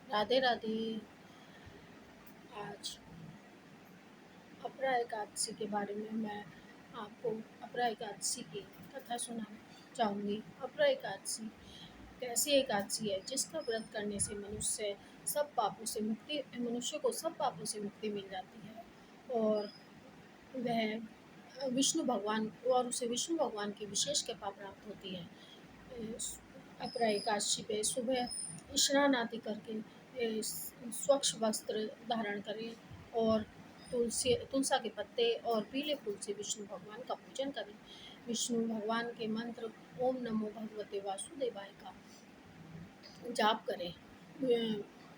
राधे राधे। आज अपरा एकादशी के बारे में मैं आपको अपरा एकादशी की कथा सुनाना चाहूँगी। अपरा एकादशी एक ऐसी एकादशी है जिसका व्रत करने से मनुष्य को सब पापों से मुक्ति मिल जाती है और उसे विष्णु भगवान की विशेष कृपा प्राप्त होती है। अपरा एकादशी पे सुबह स्नान आदि करके स्वच्छ वस्त्र धारण करें और तुलसा के पत्ते और पीले फूल से विष्णु भगवान का पूजन करें। विष्णु भगवान के मंत्र ओम नमो भगवते वासुदेवाय का जाप करें।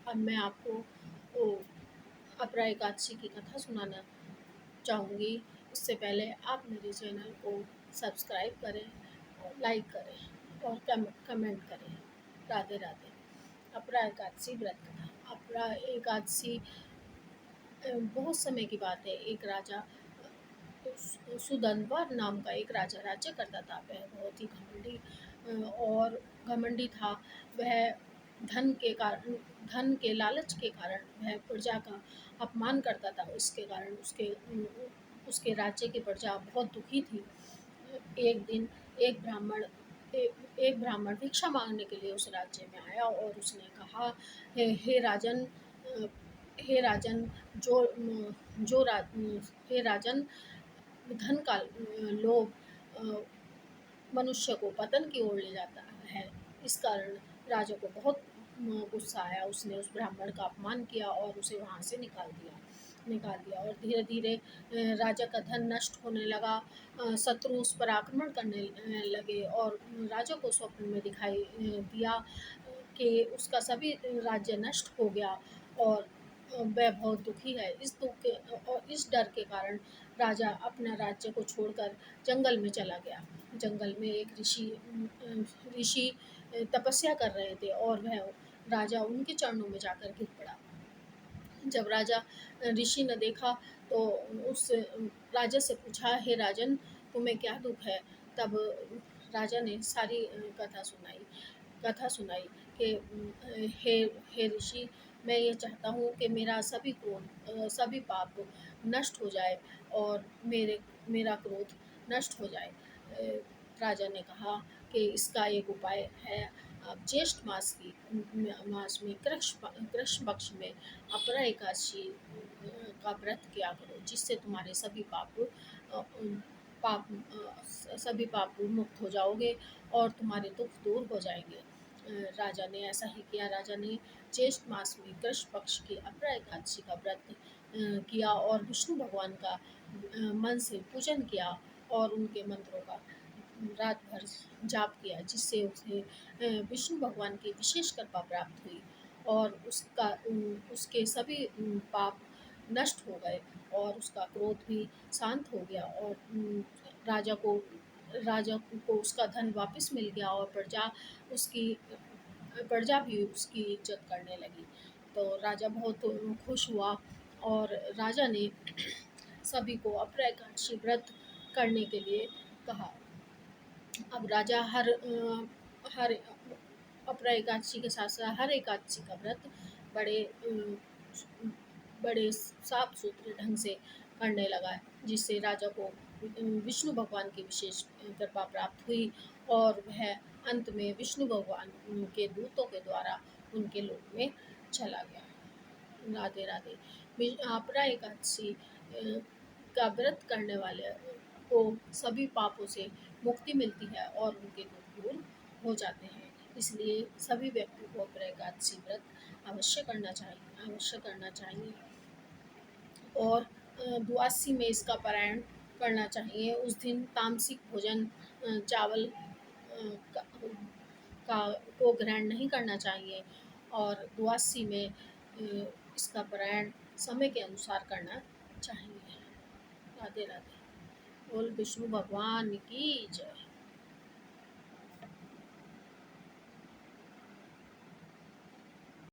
अब मैं आपको ओ, अपरा एकादशी की कथा सुनाना चाहूँगी। उससे पहले आप मेरे चैनल को सब्सक्राइब करें, लाइक करें और कमेंट करें। राधे राधे। अपरा एकादशी व्रत कथा। अपरा एकादशी बहुत समय की बात है। एक राजा सुदंबर नाम का एक राजा राज्य करता था। वह बहुत ही घमंडी था। वह धन के लालच के कारण वह प्रजा का अपमान करता था। इसके कारण उसके राज्य की प्रजा बहुत दुखी थी। एक दिन एक ब्राह्मण एक ब्राह्मण भिक्षा मांगने के लिए उस राज्य में आया और उसने कहा, हे राजन, हे राजन, जो जो रा, हे राजन, धन का लोभ मनुष्य को पतन की ओर ले जाता है। इस कारण राजा को बहुत गुस्सा आया। उसने उस ब्राह्मण का अपमान किया और उसे वहाँ से निकाल दिया और धीरे धीरे राजा का धन नष्ट होने लगा। शत्रु उस पर आक्रमण करने लगे और राजा को स्वप्न में दिखाई दिया कि उसका सभी राज्य नष्ट हो गया और वह बहुत दुखी है। इस दुख के और इस डर के कारण राजा अपना राज्य को छोड़कर जंगल में चला गया। जंगल में एक ऋषि तपस्या कर रहे थे और वह राजा उनके चरणों में जाकर गिर पड़ा। जब राजा ऋषि ने देखा तो उस राजा से पूछा, हे राजन, तुम्हें क्या दुख है? तब राजा ने सारी कथा सुनाई कि हे हे ऋषि, मैं ये चाहता हूँ कि मेरा सभी पाप नष्ट हो जाए और मेरा क्रोध नष्ट हो जाए। राजा ने कहा कि इसका एक उपाय है। आप ज्येष्ठ मास में कृष्ण पक्ष में अपरा एकादशी का व्रत किया करो, जिससे तुम्हारे अ, पाप सभी पाप मुक्त हो जाओगे और तुम्हारे दुख दूर हो जाएंगे। राजा ने ऐसा ही किया। राजा ने ज्येष्ठ मास में कृष्ण पक्ष की अपरा एकादशी का व्रत किया और विष्णु भगवान का मन से पूजन किया और उनके मंत्रों का रात भर जाप किया, जिससे उसे विष्णु भगवान की विशेष कृपा प्राप्त हुई और उसके सभी पाप नष्ट हो गए और उसका क्रोध भी शांत हो गया और राजा को उसका धन वापस मिल गया और प्रजा भी उसकी इज्जत करने लगी। तो राजा बहुत खुश हुआ और राजा ने सभी को अपरा एकादशी व्रत करने के लिए कहा। अब राजा हर अपरा एकादशी के साथ साथ हर एकादशी का व्रत बड़े बड़े साफ सुथरे ढंग से करने लगा, जिससे राजा को विष्णु भगवान की विशेष कृपा प्राप्त हुई और वह अंत में विष्णु भगवान के दूतों के द्वारा उनके लोक में चला गया। राधे राधे। अपरा एकादशी का व्रत करने वाले को सभी पापों से मुक्ति मिलती है और उनके दुख दूर हो जाते हैं। इसलिए सभी व्यक्ति को अपरा एकादशी व्रत अवश्य करना चाहिए और द्वादशी में इसका पारायण करना चाहिए। उस दिन तामसिक भोजन चावल का, का को ग्रहण नहीं करना चाहिए और द्वादशी में इसका पारायण समय के अनुसार करना चाहिए। राधे राधे। बोल विष्णु भगवान की जय।